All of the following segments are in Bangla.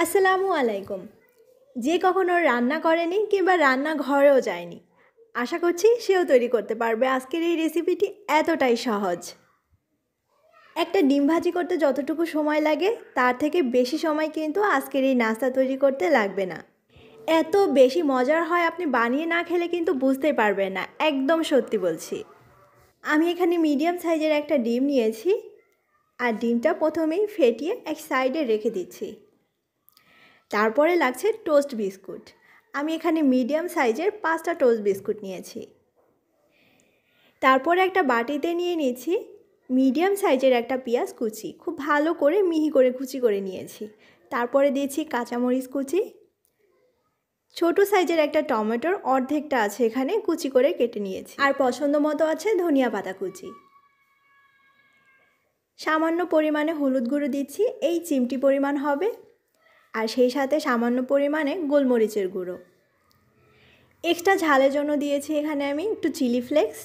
আসসালামু আলাইকুম। যে কখনো রান্না করেনি কিংবা রান্নাঘরেও যায়নি, আশা করছি সেও তৈরি করতে পারবে আজকের এই রেসিপিটি এতটাই সহজ। একটা ডিম ভাজি করতে যতটুকু সময় লাগে তার থেকে বেশি সময় কিন্তু আজকের এই নাস্তা তৈরি করতে লাগবে না। এত বেশি মজার হয়, আপনি বানিয়ে না খেলে কিন্তু বুঝতেই পারবেন না, একদম সত্যি বলছি। আমি এখানে মিডিয়াম সাইজের একটা ডিম নিয়েছি আর ডিমটা প্রথমেই ফেটিয়ে এক সাইডে রেখে দিচ্ছি। তারপরে লাগছে টোস্ট বিস্কুট। আমি এখানে মিডিয়াম সাইজের 5টা টোস্ট বিস্কুট নিয়েছি। তারপরে একটা বাটিতে নিয়ে নিয়েছি মিডিয়াম সাইজের একটা পেঁয়াজ কুচি, খুব ভালো করে মিহি করে কুচি করে নিয়েছি। তারপরে দিয়েছি কাঁচামরিচ কুচি, ছোট সাইজের একটা টমেটোর অর্ধেকটা আছে এখানে কুচি করে কেটে নিয়েছি, আর পছন্দ মতো আছে ধনিয়া পাতা কুচি। সামান্য পরিমাণে হলুদ গুঁড়ো দিচ্ছি, এই চিমটি পরিমাণ হবে, আর সেই সাথে সামান্য পরিমাণে গোলমরিচের গুঁড়ো। এক্সট্রা ঝালের জন্য দিয়েছি এখানে আমি একটু চিলি ফ্লেক্স,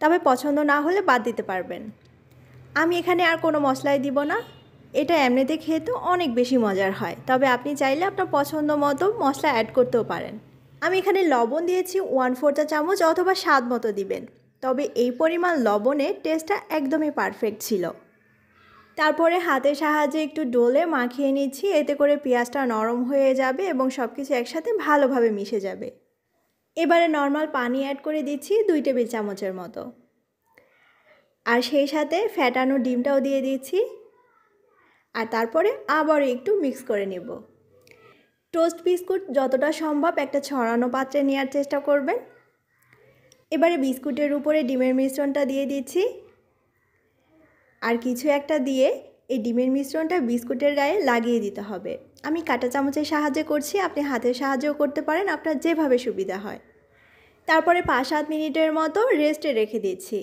তবে পছন্দ না হলে বাদ দিতে পারবেন। আমি এখানে আর কোনো মশলাই দিব না, এটা এমনিতে খেতে অনেক বেশি মজার হয়, তবে আপনি চাইলে আপনার পছন্দ মতো মশলা অ্যাড করতেও পারেন। আমি এখানে লবণ দিয়েছি 1/4 চা চামচ, অথবা স্বাদ মতো দিবেন, তবে এই পরিমাণ লবণে টেস্টটা একদমই পারফেক্ট ছিল। তারপরে হাতের সাহায্যে একটু ডলে মাখিয়ে নিচ্ছি, এতে করে পেঁয়াজটা নরম হয়ে যাবে এবং সব কিছু একসাথে ভালোভাবে মিশে যাবে। এবারে নর্মাল পানি অ্যাড করে দিচ্ছি 2 টেবিল চামচের মতো, আর সেই সাথে ফ্যাটানো ডিমটাও দিয়ে দিচ্ছি, আর তারপরে আবার একটু মিক্স করে নেব। টোস্ট বিস্কুট যতটা সম্ভব একটা ছড়ানো পাত্রে নেওয়ার চেষ্টা করবেন। এবারে বিস্কুটের উপরে ডিমের মিশ্রণটা দিয়ে দিচ্ছি, আর কিছু একটা দিয়ে এই ডিমের মিশ্রণটা বিস্কুটের গায়ে লাগিয়ে দিতে হবে। আমি কাঁটা চামচের সাহায্যে করছি, আপনি হাতের সাহায্যেও করতে পারেন, আপনার যেভাবে সুবিধা হয়। তারপরে 5-7 মিনিটের মতো রেস্টে রেখে দিচ্ছি,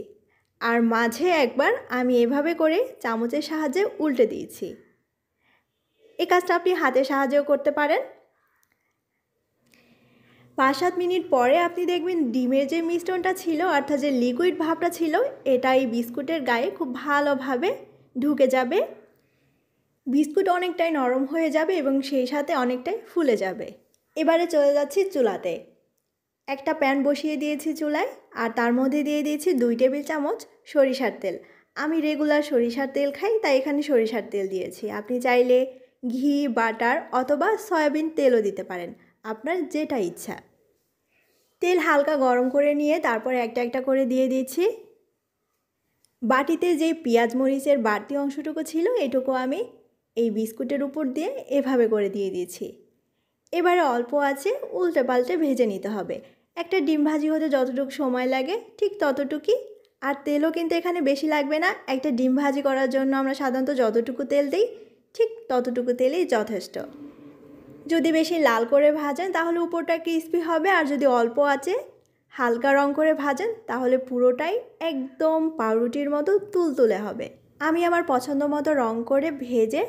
আর মাঝে একবার আমি এভাবে করে চামচের সাহায্যে উল্টে দিয়েছি। এই কাজটা আপনি হাতের সাহায্যেও করতে পারেন। 5-7 মিনিট পরে আপনি দেখবেন ডিমের যে মিশ্রণটা ছিল, অর্থাৎ যে লিকুইড ভাবটা ছিল, এটা এই বিস্কুটের গায়ে খুব ভালোভাবে ঢুকে যাবে। বিস্কুট অনেকটাই নরম হয়ে যাবে এবং সেই সাথে অনেকটাই ফুলে যাবে। এবারে চলে যাচ্ছি চুলাতে। একটা প্যান বসিয়ে দিয়েছি চুলায়, আর তার মধ্যে দিয়ে দিয়েছি 2 টেবিল চামচ সরিষার তেল। আমি রেগুলার সরিষার তেল খাই, তাই এখানে সরিষার তেল দিয়েছি। আপনি চাইলে ঘি, বাটার অথবা সয়াবিন তেলও দিতে পারেন, আপনার যেটা ইচ্ছা। তেল হালকা গরম করে নিয়ে তারপরে একটা একটা করে দিয়ে দিচ্ছি। বাটিতে যে পেঁয়াজ মরিচের বাড়তি অংশটুকু ছিল, এটুকু আমি এই বিস্কুটের উপর দিয়ে এভাবে করে দিয়ে দিয়েছি। এবারে অল্প আছে উল্টে পাল্টে ভেজে নিতে হবে। একটা ডিম ভাজি হতে যতটুকু সময় লাগে ঠিক ততটুকুই, আর তেলও কিন্তু এখানে বেশি লাগবে না। একটা ডিম ভাজি করার জন্য আমরা সাধারণত যতটুকু তেল দিই ঠিক ততটুকু তেলই যথেষ্ট। যদি বেশি লাল করে ভাজেন তাহলে উপরটা ক্রিস্পি হবে, আর যদি অল্প আছে হালকা রং করে ভাজেন তাহলে পুরোটাই একদম পাউরুটির মতো তুলতুলে হবে। আমি আমার পছন্দ মতো রং করে ভেজে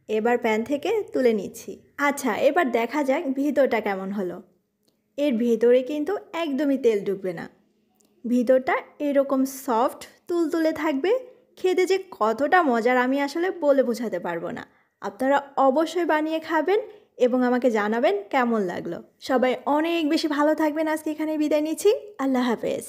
এবার প্যান থেকে তুলে নিচ্ছি। আচ্ছা, এবার দেখা যাক ভিতরটা কেমন হলো। এর ভেতরে কিন্তু একদমই তেল ঢুকবে না, ভিতরটা এরকম সফট তুলতুলে থাকবে। খেতে যে কতটা মজার আমি আসলে বলে বোঝাতে পারবো না। আপনারা অবশ্যই বানিয়ে খাবেন এবং আমাকে জানাবেন কেমন লাগলো। সবাই অনেক বেশি ভালো থাকবেন। আজকে এখানে বিদায় নিচ্ছি। আল্লাহ হাফেজ।